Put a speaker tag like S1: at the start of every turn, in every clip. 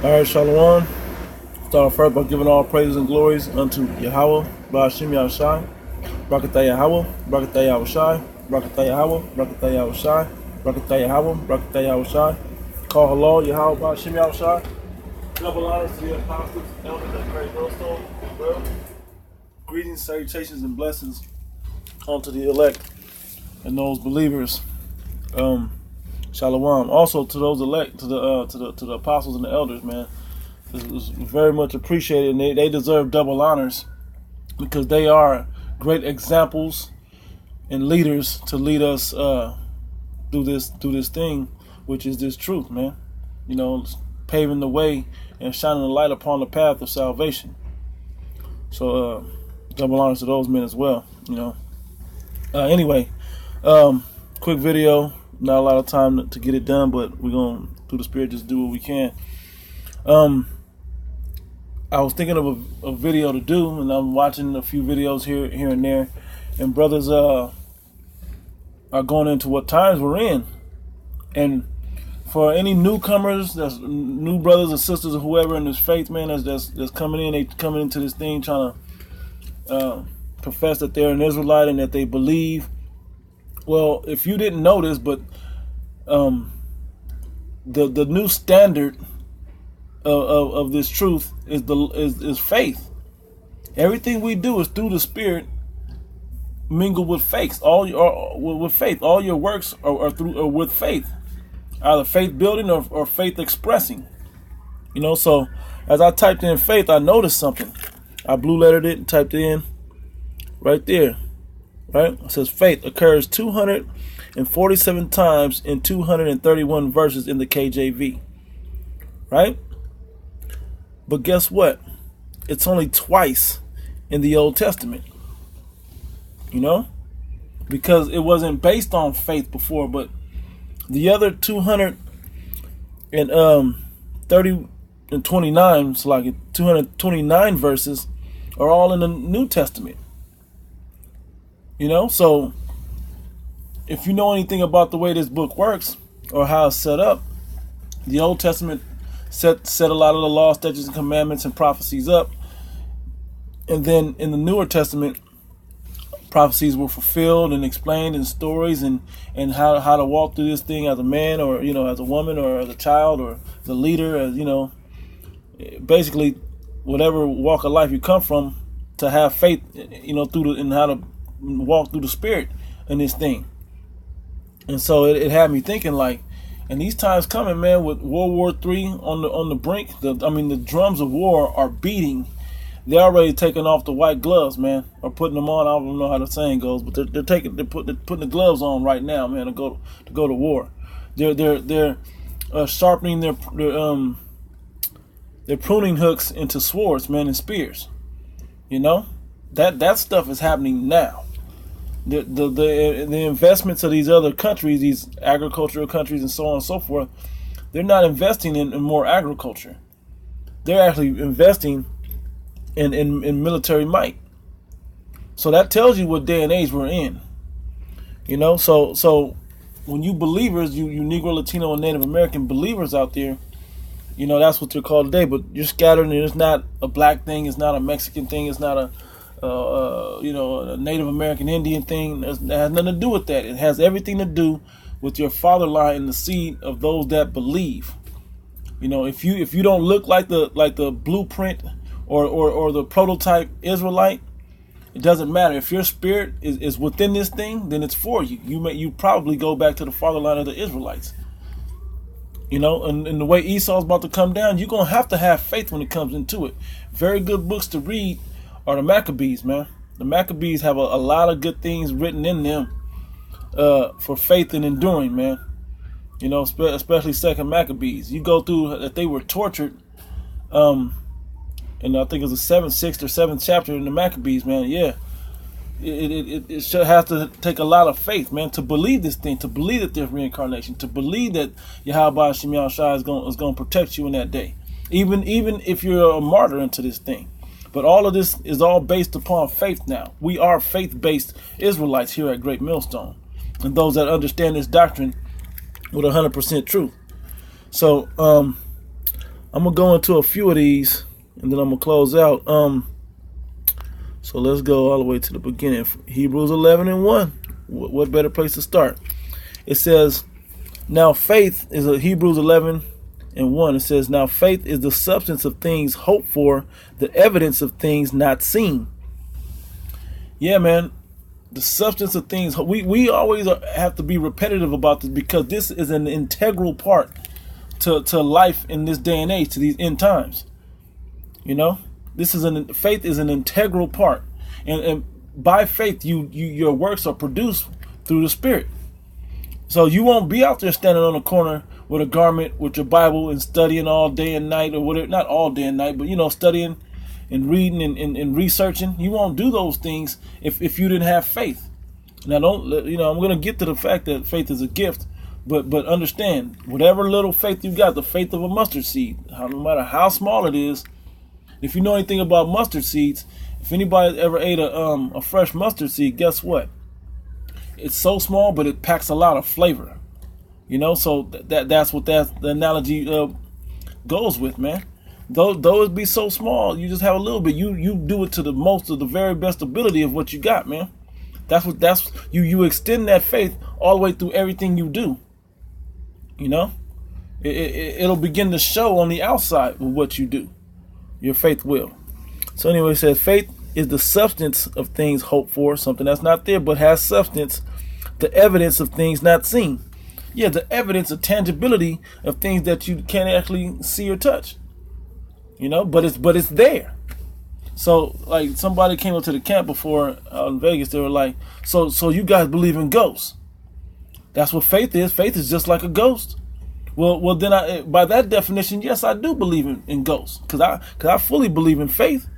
S1: All right, Shalom. Start first by giving all praises and glories unto Yahweh, Ba'ashim Yahushai, Brakatah Yahweh, Brakatah Yahushai, Brakatah Yahweh, Brakatah Yahushai, Brakatah Yahweh, Brakatah Yahushai. Call hello, Yahweh, Ba'ashim Yahushai. Double honors to the apostles, elders of Great Millstone. Well, greetings, salutations, and blessings unto the elect and those believers. Shalom. Also to those elect, to the apostles and the elders, man. This is very much appreciated, and they deserve double honors because they are great examples and leaders to lead us through this thing, which is this truth, man. You know, paving the way and shining the light upon the path of salvation. So double honors to those men as well. You know. Anyway, quick video. Not a lot of time to get it done, but we're gonna, through the Spirit, just do what we can. I was thinking of a video to do, and I'm watching a few videos here and there, and brothers are going into what times we're in. And for any newcomers, that's new brothers and sisters or whoever in this faith, man, that's coming in, they coming into this thing trying to profess that they're an Israelite and that they believe. Well, if you didn't notice, but the new standard of this truth is faith. Everything we do is through the Spirit, mingled with faith. With faith, all your works are with faith, either faith building or faith expressing. You know, so as I typed in faith, I noticed something. I blue lettered it and typed it in right there. Right? It says faith occurs 247 times in 231 verses in the KJV. Right? But guess what? It's only twice in the Old Testament. You know? Because it wasn't based on faith before, but the other 229, so like 229 verses are all in the New Testament. You know, so if you know anything about the way this book works or how it's set up, the Old Testament set a lot of the law, statutes, and commandments and prophecies up. And then in the Newer Testament, prophecies were fulfilled and explained in stories and how to walk through this thing as a man or, you know, as a woman or as a child or as a leader, as, you know, basically whatever walk of life you come from, to have faith, you know, and how to walk through the Spirit in this thing. And so it had me thinking, like, and these times coming, man, with World War III on the brink. The drums of war are beating. They're already taking off the white gloves, man, or putting them on. I don't know how the saying goes, but they're putting the gloves on right now, man, to go to war. They're sharpening their pruning hooks into swords, man, and spears. You know, that stuff is happening now. The investments of these other countries, these agricultural countries and so on and so forth, they're not investing in more agriculture. They're actually investing in military might. So that tells you what day and age we're in. You know, so when you believers, you Negro, Latino, and Native American believers out there, you know, that's what you're called today, but you're scattered, and it's not a black thing, it's not a Mexican thing, it's not a Native American Indian thing. It has nothing to do with that. It has everything to do with your father line and the seed of those that believe. You know, if you don't look like the blueprint or the prototype Israelite, it doesn't matter. If your spirit is within this thing, then it's for you. You probably go back to the father line of the Israelites. You know, and the way Esau's about to come down, you're gonna have to have faith when it comes into it. Very good books to read are the Maccabees, man. The Maccabees have a lot of good things written in them for faith and enduring, man. You know, especially Second Maccabees. You go through that they were tortured, and I think it's the 6th or 7th chapter in the Maccabees, man. Yeah, it should have to take a lot of faith, man, to believe this thing, to believe that there's reincarnation, to believe that Yahweh Shem Yahushua is going to protect you in that day, even if you're a martyr into this thing. But all of this is all based upon faith now. We are faith-based Israelites here at Great Millstone, and those that understand this doctrine with 100% truth. So I'm gonna go into a few of these, and then I'm gonna close out. So let's go all the way to the beginning. Hebrews 11:1. What better place to start? It says, "Now faith is a Hebrews 11:1. It says, "Now faith is the substance of things hoped for, the evidence of things not seen." Yeah, man. The substance of things. We always have to be repetitive about this because this is an integral part to life in this day and age, to these end times. You know, faith is an integral part, and by faith, your works are produced through the Spirit. So you won't be out there standing on a corner with a garment, with your Bible, and studying all day and night, or whatever. Not all day and night, but studying and reading and researching. You won't do those things if you didn't have faith. Now, I'm going to get to the fact that faith is a gift. But understand, whatever little faith you got, the faith of a mustard seed, no matter how small it is. If you know anything about mustard seeds, if anybody ever ate a fresh mustard seed, guess what? It's so small, but it packs a lot of flavor. So that's what the analogy goes with, man. Though it be so small, you just have a little bit. You do it to the most of the very best ability of what you got, man. That's you extend that faith all the way through everything you do. It'll begin to show on the outside of what you do. Your faith will. So anyway, it says faith is the substance of things hoped for, something that's not there but has substance, the evidence of things not seen. Yeah, the evidence of tangibility of things that you can't actually see or touch. But it's there. So like somebody came up to the camp before out in Vegas, they were like, so you guys believe in ghosts? That's what faith is. Faith is just like a ghost. Well, then by that definition, yes, I do believe in ghosts, because I fully believe in faith.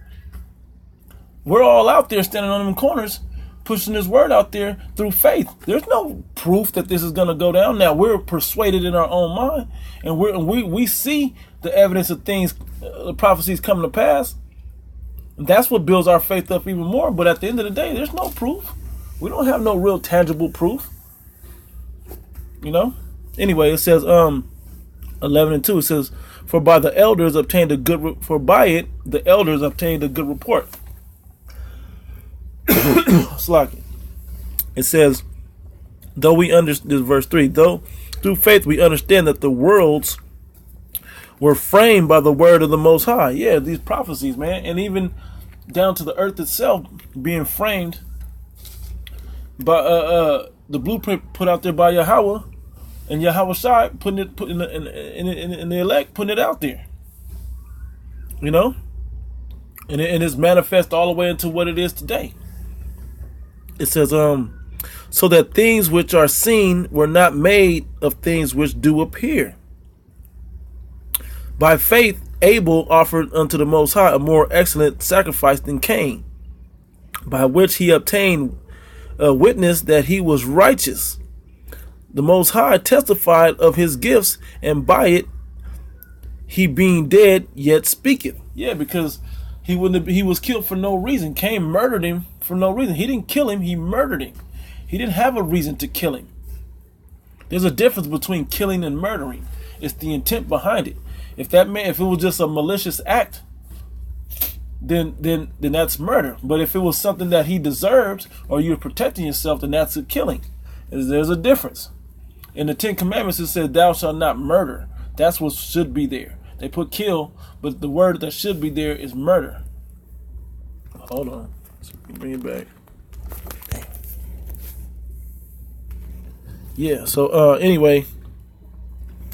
S1: We're all out there standing on them corners, pushing this word out there through faith. There's no proof that this is going to go down. Now we're persuaded in our own mind, and we see the evidence of things, the prophecies coming to pass. And that's what builds our faith up even more. But at the end of the day, there's no proof. We don't have no real tangible proof. Anyway, it says 11:2. It says, for by it the elders obtained a good report. It says, though we understand, verse 3, though through faith we understand that the worlds were framed by the word of the Most High. Yeah, these prophecies, man, and even down to the earth itself being framed by the blueprint put out there by Yahweh. And Yahweh Shai putting in the elect, putting it out there. And it's manifest all the way into what it is today. It says, so that things which are seen were not made of things which do appear. By faith, Abel offered unto the Most High a more excellent sacrifice than Cain, by which he obtained a witness that he was righteous. The Most High testified of his gifts, and by it he being dead yet speaketh. Yeah, because he was killed for no reason. Cain murdered him for no reason. He didn't kill him, he murdered him. He didn't have a reason to kill him. There's a difference between killing and murdering. It's the intent behind it. If it was just a malicious act, then that's murder. But if it was something that he deserved, or you're protecting yourself, then that's a killing. There's a difference. In the 10 Commandments, it says, thou shalt not murder. That's what should be there. They put kill, but the word that should be there is murder. Hold on. So bring it back. Yeah, so anyway,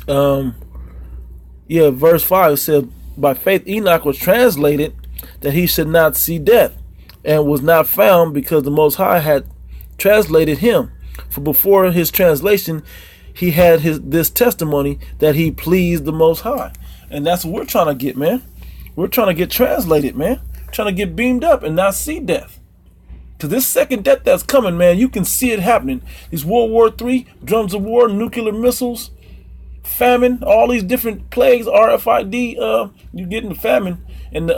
S1: verse 5 said, by faith Enoch was translated that he should not see death, and was not found, because the Most High had translated him. For before his translation, he had this testimony that he pleased the Most High. And that's what we're trying to get, man. We're trying to get translated, man. Trying to get beamed up and not see death. Because this second death that's coming, man, you can see it happening. These World War III, drums of war, nuclear missiles, famine, all these different plagues, RFID, you getting the famine. And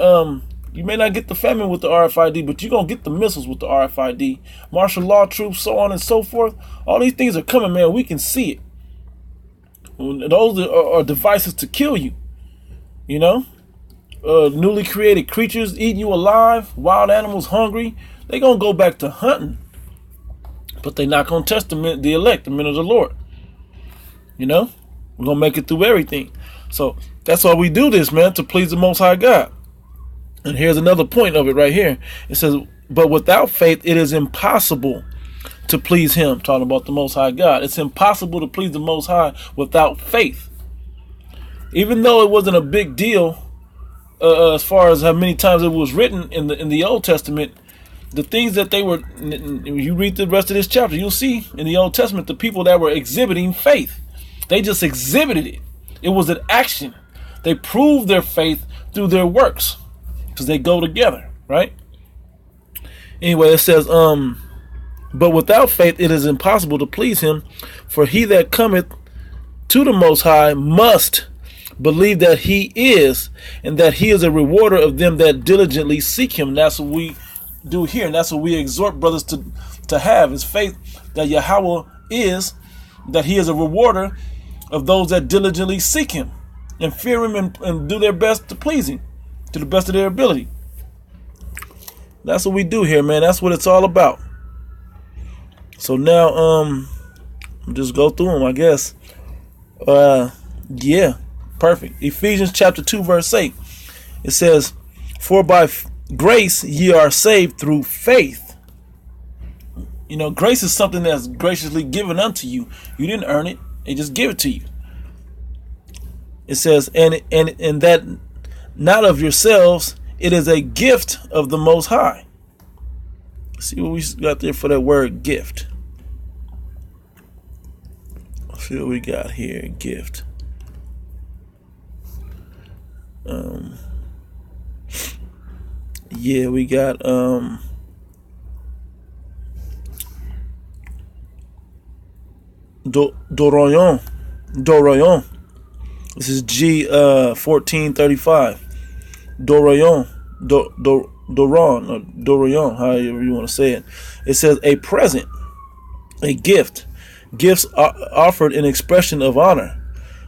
S1: you may not get the famine with the RFID, but you're going to get the missiles with the RFID. Martial law troops, so on and so forth. All these things are coming, man. We can see it. Those are devices to kill you. You know, newly created creatures eating you alive, wild animals hungry. They gonna go back to hunting, but they not gonna test the elect, the men of the Lord. You know, we're gonna make it through everything. So that's why we do this, man, to please the Most High God. And here's another point of it right here. It says, but without faith, it is impossible to please him. Talking about the Most High God. It's impossible to please the Most High without faith. Even though it wasn't a big deal as far as how many times it was written in the Old Testament, the things that they were, you read the rest of this chapter, you'll see in the Old Testament the people that were exhibiting faith. They just exhibited it. It was an action. They proved their faith through their works, because they go together, right? Anyway, it says, but without faith it is impossible to please him, for he that cometh to the Most High must believe that he is, and that he is a rewarder of them that diligently seek him. And that's what we do here, and that's what we exhort brothers to have, is faith that Yahweh is, that he is a rewarder of those that diligently seek him and fear him and do their best to please him to the best of their ability. That's what we do here, man. That's what it's all about. So now, I'll just go through them, I guess. Yeah, perfect. Ephesians chapter 2, verse 8. It says, for by grace ye are saved through faith. You know, grace is something that's graciously given unto you. You didn't earn it. They just give it to you. It says, and that not of yourselves, it is a gift of the Most High. See what we got there for that word gift. Let's see what we got here. Gift. Yeah, we got Doroyon. This is G 1435. Doroyon, Doroyon, however you want to say it. It says a present, a gift, gifts offered in expression of honor,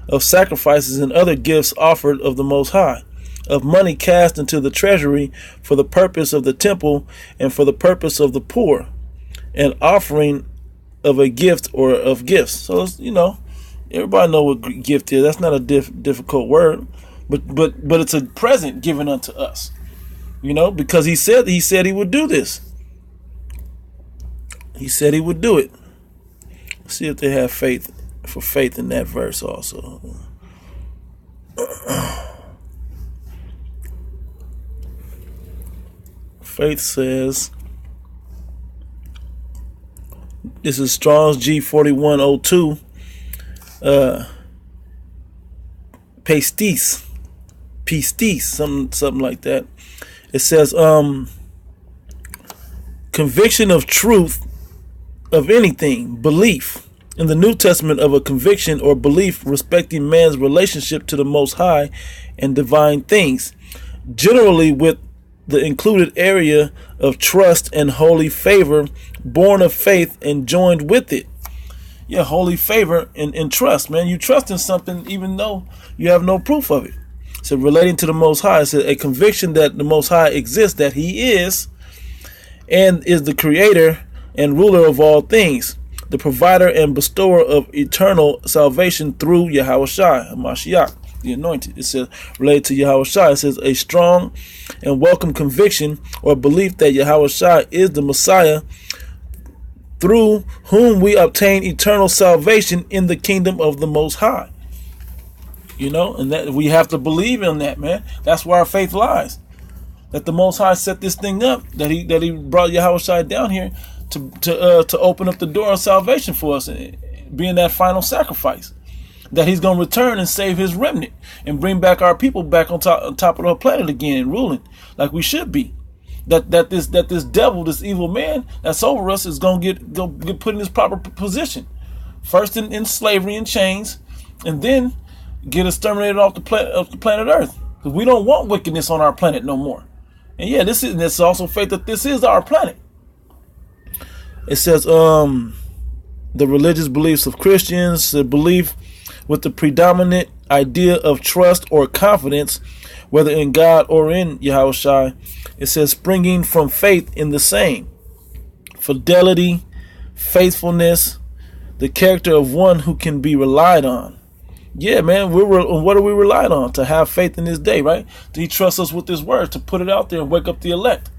S1: of sacrifices and other gifts offered of the Most High, of money cast into the treasury for the purpose of the temple and for the purpose of the poor, an offering of a gift or of gifts. So it's, you know, everybody know what gift is. That's not a difficult word, but it's a present given unto us. You know, because he said he would do this. He said he would do it. Let's see if they have faith in that verse also. Faith says, this is Strong's G4102. Pistis, something like that. It says, conviction of truth of anything, belief. In the New Testament, of a conviction or belief respecting man's relationship to the Most High and divine things, generally with the included area of trust and holy favor, born of faith and joined with it. Yeah, holy favor and trust, man. You trust in something even though you have no proof of it. So relating to the Most High, it's a conviction that the Most High exists, that he is and is the creator and ruler of all things, the provider and bestower of eternal salvation through Yahushua, Mashiach, the anointed. It says, related to Yahushua, it says a strong and welcome conviction or belief that Yahushua is the Messiah, through whom we obtain eternal salvation in the kingdom of the Most High. You know, and that we have to believe in that, man. That's where our faith lies. That the Most High set this thing up, that he brought Yahushua down here to open up the door of salvation for us, being that final sacrifice. That he's going to return and save his remnant and bring back our people back on top of the planet again, ruling like we should be. That this devil, this evil man that's over us, is going to get put in his proper position. First in slavery and chains, and then get exterminated off the planet Earth. Because we don't want wickedness on our planet no more. And yeah, this also faith that this is our planet. It says the religious beliefs of Christians, the belief with the predominant idea of trust or confidence, whether in God or in Yahushua. It says springing from faith in the same. Fidelity, faithfulness, the character of one who can be relied on. Yeah, man, what are we relied on? To have faith in this day, right? He trusts us with his word, to put it out there and wake up the elect,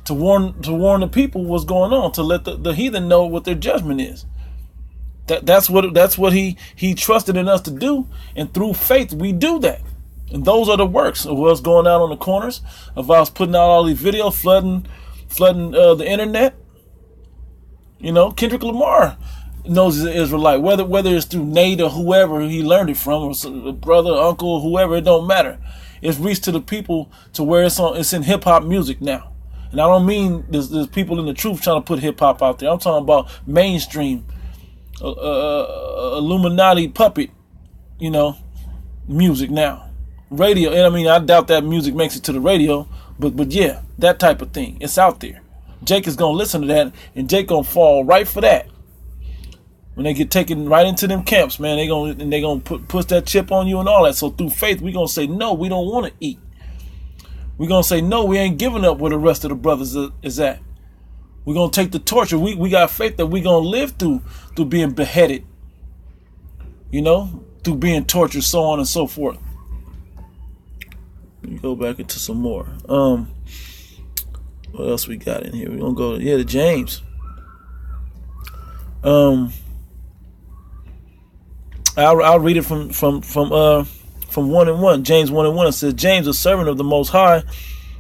S1: to warn the people what's going on, to let the heathen know what their judgment is. That's what he trusted in us to do, and through faith we do that. And those are the works of what's going out on the corners, of us putting out all these videos, flooding the internet. You know, Kendrick Lamar knows he's an Israelite, whether it's through Nate or whoever he learned it from, or a brother, uncle, whoever, it don't matter. It's reached to the people to where it's in hip hop music now. And I don't mean there's people in the truth trying to put hip hop out there. I'm talking about mainstream, Illuminati puppet, music now. Radio, and I mean, I doubt that music makes it to the radio, but yeah, that type of thing, it's out there. Jake is gonna listen to that, and Jake gonna fall right for that. When they get taken right into them camps, man, they gonna push that chip on you and all that. So through faith, we gonna say no, we don't want to eat. We gonna say no, we ain't giving up where the rest of the brothers is at. We gonna take the torture. We got faith that we gonna live through being beheaded, through being tortured, so on and so forth. Let me go back into some more. What else we got in here? We're gonna go to James. I'll read it from 1:1. James 1:1. It says, James, a servant of the Most High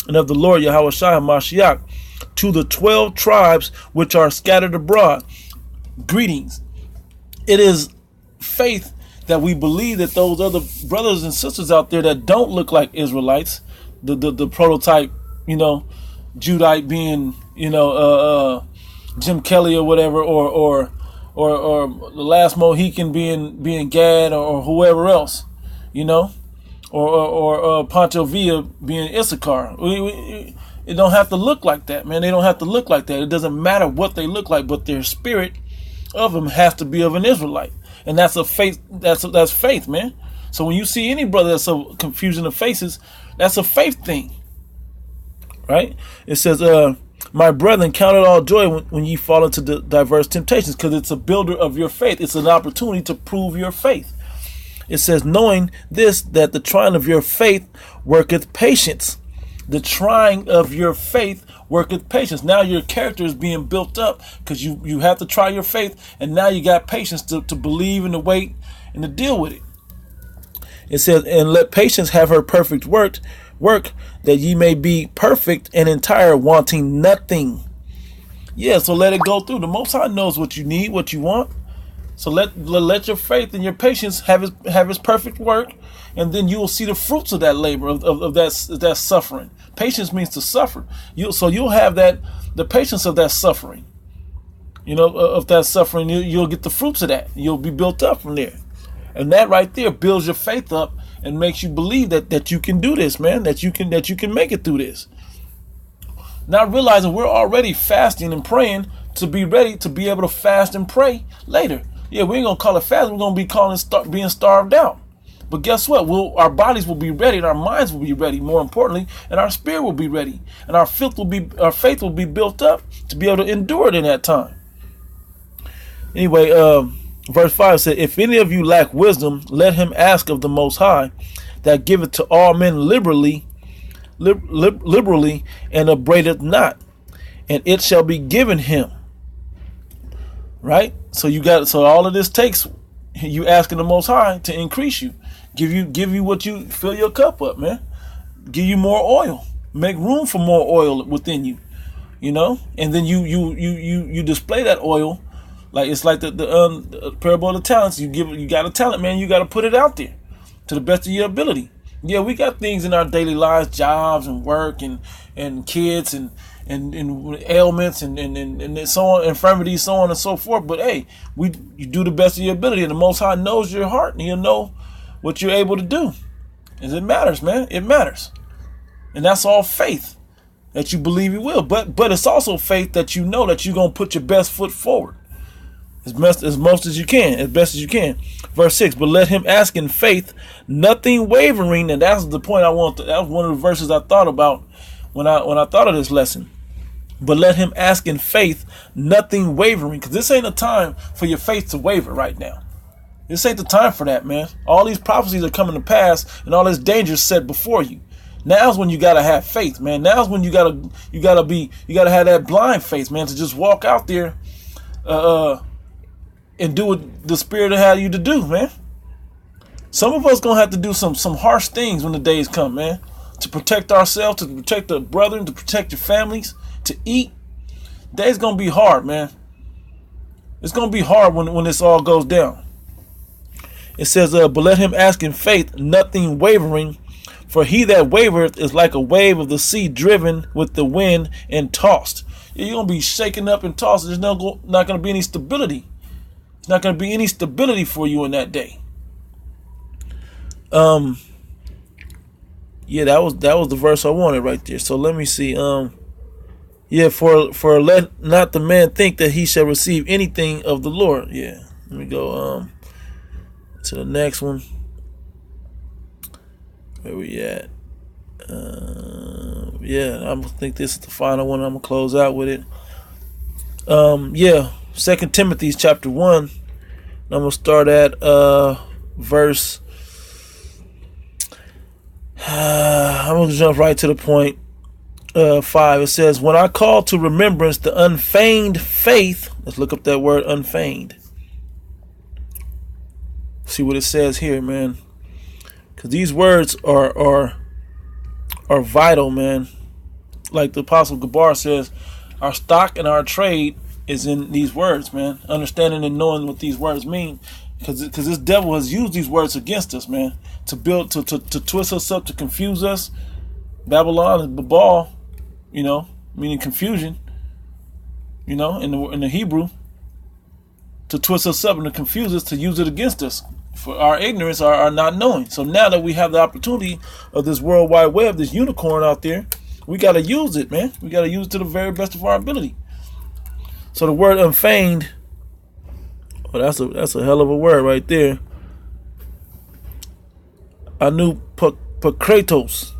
S1: and of the Lord Yahushua Mashiach, to the 12 tribes which are scattered abroad, greetings. It is faith that we believe that those other brothers and sisters out there that don't look like Israelites, the prototype, Judite being, Jim Kelly or whatever, or the last Mohican being Gad or whoever else, or Pancho Villa being Issachar. It don't have to look like that, man. They don't have to look like that. It doesn't matter what they look like, but their spirit of them has to be of an Israelite, and that's a faith. That's faith, man. So when you see any brother that's a confusion of faces, that's a faith thing. Right? It says, my brethren, count it all joy when ye fall into the diverse temptations, because it's a builder of your faith. It's an opportunity to prove your faith. It says, knowing this, that the trying of your faith worketh patience. The trying of your faith worketh patience. Now your character is being built up because you have to try your faith, and now you got patience to believe and to wait and to deal with it. It says, and let patience have her perfect work, that ye may be perfect and entire, wanting nothing. Yeah, so let it go through. The Most High knows what you need, what you want. So let your faith and your patience have his perfect work, and then you will see the fruits of that labor, of that suffering. Patience means to suffer. You'll have the patience of that suffering. Of that suffering, you'll get the fruits of that. You'll be built up from there. And that right there builds your faith up and makes you believe that you can do this, man, that you can make it through this. Not realizing we're already fasting and praying to be ready to be able to fast and pray later. Yeah, we ain't gonna call it fasting. We're gonna be calling it being starved out. But guess what? Our bodies will be ready, and our minds will be ready. More importantly, and our spirit will be ready, and our faith will be built up to be able to endure it in that time. Anyway, verse 5 said, if any of you lack wisdom, let him ask of the Most High, that giveth to all men liberally, and upbraideth not, and it shall be given him. Right? So all of this takes you asking the Most High to increase you, give you what you fill your cup up, man. Give you more oil, make room for more oil within you, and then you display that oil. Like it's like the parable of the talents. You got a talent, man. You got to put it out there to the best of your ability. Yeah, we got things in our daily lives, jobs and work and kids and ailments and so on, infirmities, so on and so forth. But hey, you do the best of your ability, and the Most High knows your heart, and He'll know what you're able to do. And it matters, man. It matters, and that's all faith that you believe you will. But it's also faith that you know that you're gonna put your best foot forward. as most as you can, as best as you can. Verse 6, but let him ask in faith, nothing wavering. And that's the point I want. That was one of the verses I thought about when I thought of this lesson. But let him ask in faith, nothing wavering. Because this ain't a time for your faith to waver right now. This ain't the time for that, man. All these prophecies are coming to pass, and all this danger is set before you. Now's when you gotta have faith, man. Now's when you gotta have that blind faith, man, to just walk out there, and do what the Spirit had you to do, man. Some of us gonna have to do some harsh things when the days come, man, to protect ourselves, to protect the brethren, to protect your families, to eat. Days gonna be hard, man. It's gonna be hard when this all goes down. It says, but let him ask in faith, nothing wavering. For he that wavereth is like a wave of the sea driven with the wind and tossed. You're going to be shaken up and tossed. There's not going to be any stability. There's not going to be any stability for you in that day. Yeah, that was the verse I wanted right there. So let me see. Yeah, for let not the man think that he shall receive anything of the Lord. Yeah, let me go to the next one. Where we at? Yeah, I think this is the final one. I'm gonna close out with it. Yeah, 2 Timothy chapter 1. I'm gonna start at verse. I'm gonna jump right to the point. 5. It says, "When I call to remembrance the unfeigned faith." Let's look up that word, unfeigned. See what it says here, man. Because these words are vital, man. Like the Apostle Gabar says, our stock and our trade is in these words, man. Understanding and knowing what these words mean. Because this devil has used these words against us, man. To build, to twist us up, to confuse us. Babylon is Babal, meaning confusion, in the Hebrew. To twist us up and to confuse us, to use it against us. For our ignorance, our not knowing. So now that we have the opportunity of this World Wide Web, this unicorn out there, we got to use it, man. We got to use it to the very best of our ability. So the word unfeigned, well, that's a hell of a word right there. Anupokratos.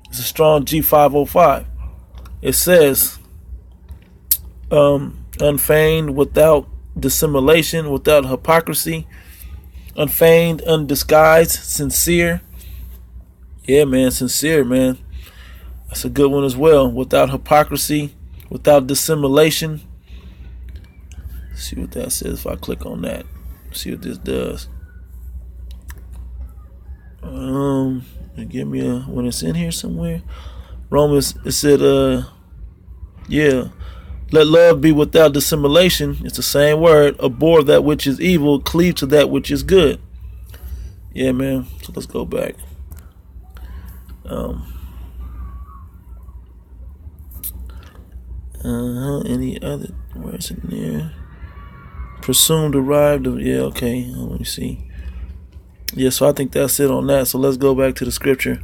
S1: It's a strong G505. It says, unfeigned, without dissimulation, without hypocrisy, unfeigned, undisguised, sincere. Yeah, man, sincere, man. That's a good one as well. Without hypocrisy, without dissimulation. Let's see what that says if I click on that. See what this does. Give me when it's in here somewhere. Romans, it said, yeah. Let love be without dissimulation. It's the same word. Abhor that which is evil. Cleave to that which is good. Yeah, man. So let's go back. Any other words in there? Presumed arrived. Yeah, okay. Let me see. Yeah, so I think that's it on that. So let's go back to the scripture,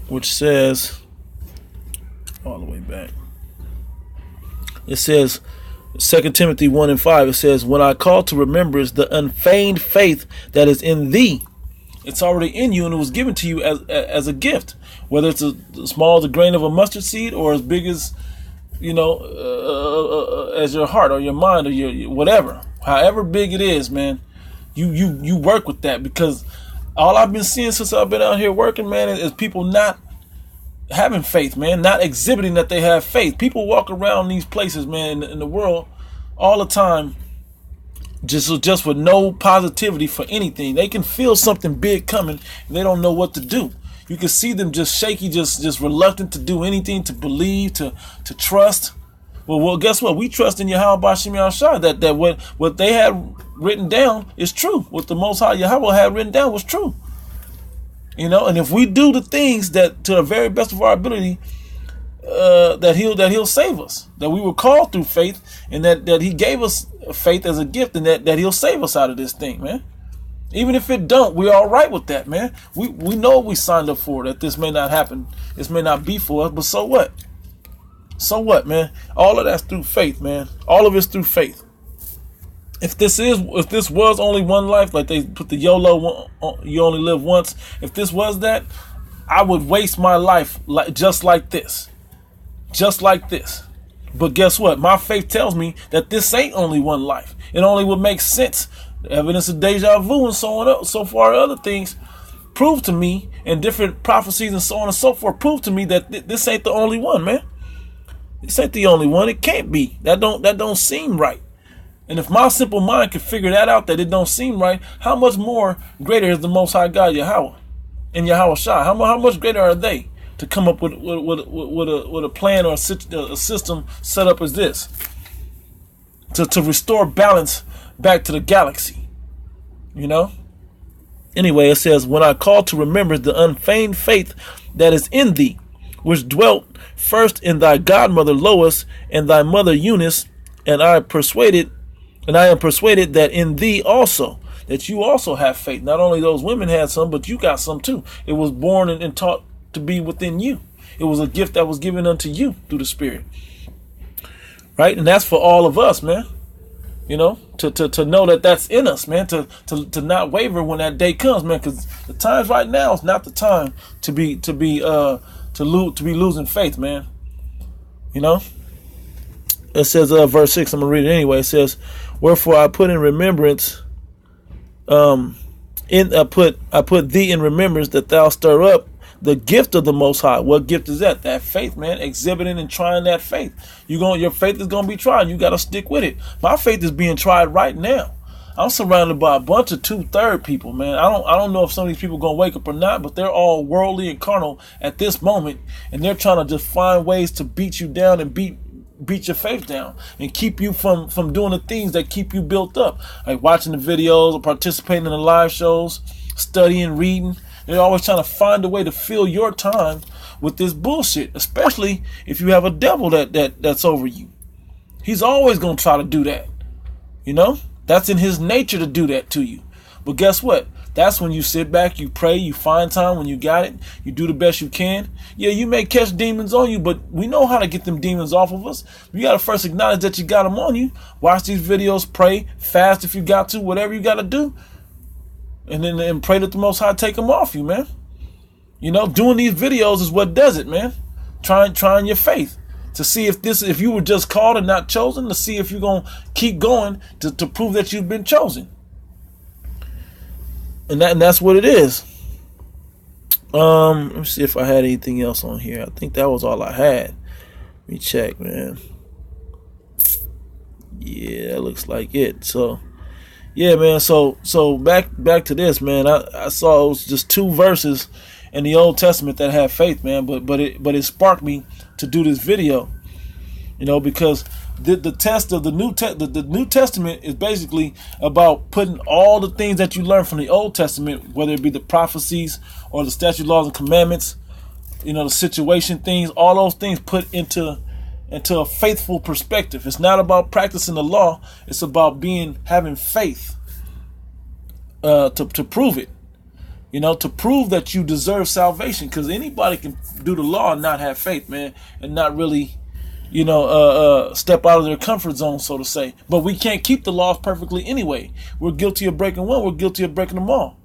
S1: which says, all the way back. It says, 2 Timothy 1 and 5, it says, "When I call to remembrance the unfeigned faith that is in thee." It's already in you, and it was given to you as a gift. Whether it's as small as a grain of a mustard seed or as big as, as your heart or your mind or your whatever. However big it is, man, you work with that. Because all I've been seeing since I've been out here working, man, is people not having faith, man, not exhibiting that they have faith. People walk around these places, man, in the world all the time, just with no positivity for anything. They can feel something big coming, and they don't know what to do. You can see them just shaky, just reluctant to do anything, to believe, to trust. Well, guess what? We trust in Yahweh Bashim Yahshua that what they had written down is true. What the Most High Yahweh had written down was true. And if we do the things that to the very best of our ability, that he'll save us. That we were called through faith, and that he gave us faith as a gift, and that he'll save us out of this thing, man. Even if it don't, we're all right with that, man. We know we signed up for, that this may not happen. This may not be for us, but so what? So what, man? All of that's through faith, man. All of it's through faith. If this was only one life, like they put the YOLO, you only live once. If this was that, I would waste my life just like this. But guess what? My faith tells me that this ain't only one life. It only would make sense. The evidence of deja vu and so on, so far other things prove to me, and different prophecies and so on and so forth prove to me that this ain't the only one, man. This ain't the only one. It can't be. That don't seem right. And if my simple mind can figure that out, that it don't seem right, how much more greater is the Most High God Yahweh and Yahweh Shai? How much greater are they to come up with a plan or a system set up as this to restore balance back to the galaxy? You know. Anyway, it says, when I call to remembrance the unfeigned faith that is in thee, which dwelt first in thy godmother Lois and thy mother Eunice, and I am persuaded that in thee also, that you also have faith. Not only those women had some, but you got some too. It was born and taught to be within you. It was a gift that was given unto you through the Spirit. Right? And that's for all of us, man. You know, to know that that's in us, man. To not waver when that day comes, man. Because the times right now is not the time to be losing faith, man. You know. It says, verse 6. I'm gonna read it anyway. It says, wherefore I put in remembrance, I put thee in remembrance that thou stir up the gift of the Most High. What gift is that? That faith, man. Exhibiting and trying that faith. Your faith is gonna be tried. You gotta stick with it. My faith is being tried right now. I'm surrounded by a bunch of 2/3 people, man. I don't know if some of these people are gonna wake up or not, but they're all worldly and carnal at this moment, and they're trying to just find ways to beat you down and beat your faith down and keep you from doing the things that keep you built up, like watching the videos or participating in the live shows, studying, reading. They're always trying to find a way to fill your time with this bullshit, especially if you have a devil that's over you. He's always going to try to do that. You know, that's in his nature to do that to you. But guess what? That's when you sit back, you pray, you find time when you got it, you do the best you can. Yeah, you may catch demons on you, but we know how to get them demons off of us. You got to first acknowledge that you got them on you. Watch these videos, pray, fast if you got to, whatever you got to do. And then pray that the Most High take them off you, man. You know, doing these videos is what does it, man. Trying your faith to see if you were just called and not chosen, to see if you're going to keep going to prove that you've been chosen. And that's what it is. Let me see if I had anything else on here. I think that was all I had. Let me check, man. Yeah, it looks like it. So, yeah, man. So back to this, man. I saw it was just 2 verses in the Old Testament that had faith, man. But it sparked me to do this video, you know, because the test of the New Testament is basically about putting all the things that you learn from the Old Testament, whether it be the prophecies or the statute, laws, and commandments, you know, the situation things, all those things put into a faithful perspective. It's not about practicing the law. It's about having faith to prove it. You know, to prove that you deserve salvation, because anybody can do the law and not have faith, man, and not really, you know, step out of their comfort zone, so to say. But we can't keep the laws perfectly anyway. We're guilty of breaking one. We're guilty of breaking them all.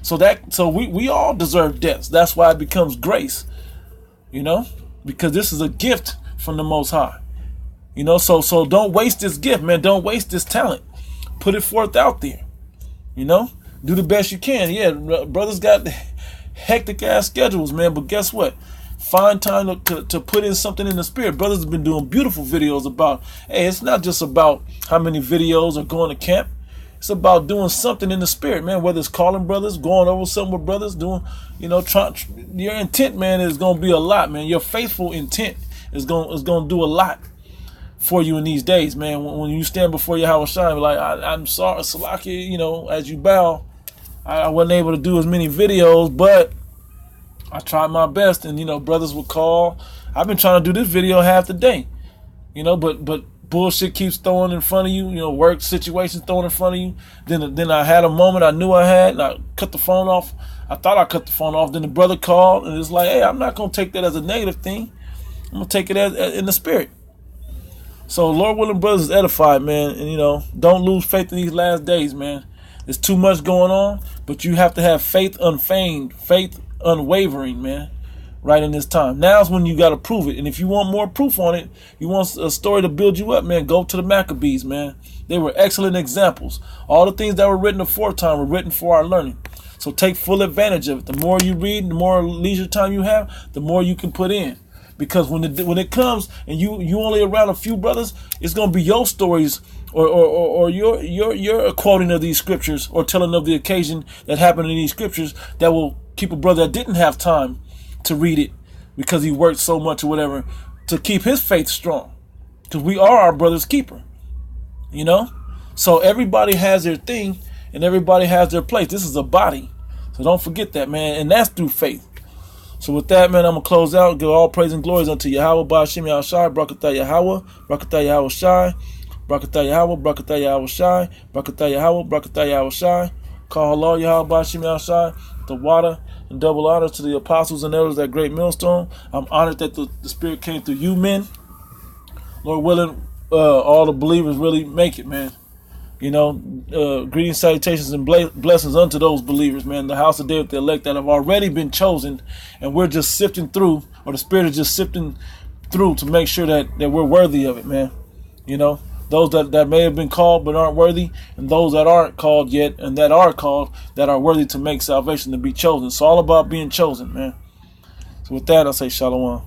S1: So we all deserve debts. That's why it becomes grace, you know, because this is a gift from the Most High. You know, so don't waste this gift, man. Don't waste this talent. Put it forth out there. You know, do the best you can. Yeah, brothers got hectic ass schedules, man. But guess what? Find time to put in something in the spirit. Brothers have been doing beautiful videos about, hey, it's not just about how many videos are going to camp. It's about doing something in the spirit, man. Whether it's calling brothers, going over something with brothers, doing, you know, your intent, man, is going to be a lot, man. Your faithful intent is going to do a lot for you in these days, man. When you stand before Yahweh Shai, like, I'm sorry, Salaki, you know, as you bow, I wasn't able to do as many videos, but I tried my best, and, you know, brothers would call. I've been trying to do this video half the day, you know, but bullshit keeps throwing in front of you, you know, work situations throwing in front of you. Then I had a moment I knew I had, and I cut the phone off. I thought I cut the phone off. Then the brother called, and it's like, hey, I'm not going to take that as a negative thing. I'm gonna take it as in the spirit. So Lord willing, brothers is edified, man, and don't lose faith in these last days, man. There's too much going on, but you have to have faith unfeigned, faith unwavering, man. Right in this time. Now's when you got to prove it. And if you want more proof on it, you want a story to build you up, man, go to the Maccabees, man. They were excellent examples. All the things that were written aforetime were written for our learning. So take full advantage of it. The more you read, the more leisure time you have, the more you can put in. Because when it comes and you only around a few brothers, it's gonna be your stories or your quoting of these scriptures or telling of the occasion that happened in these scriptures that will keep a brother that didn't have time to read it because he worked so much or whatever to keep his faith strong. Because we are our brother's keeper. So everybody has their thing and everybody has their place. This is a body. So don't forget that, man. And that's through faith. So with that, man, I'm going to close out. Give all praise and glories unto Yahweh, Ba'ashim Yahushai, Brakatah Yahweh, Brakatah Yahushai, Brakatah Yahweh, Brakatah Yahushai, Brakatah Yahweh, Brakatah Yahushai. Call halal Yahweh, Ba'ashim Yahushai, the water, and double honor to the apostles and elders at Great Millstone. I'm honored that the Spirit came through you, men. Lord willing, all the believers really make it, man. Greetings, salutations, and blessings unto those believers, man. The house of David, the elect that have already been chosen, and we're just sifting through, or the Spirit is just sifting through to make sure that we're worthy of it, man. Those that may have been called but aren't worthy, and those that aren't called yet and that are called that are worthy to make salvation, to be chosen. It's all about being chosen, man. So with that, I say shalom.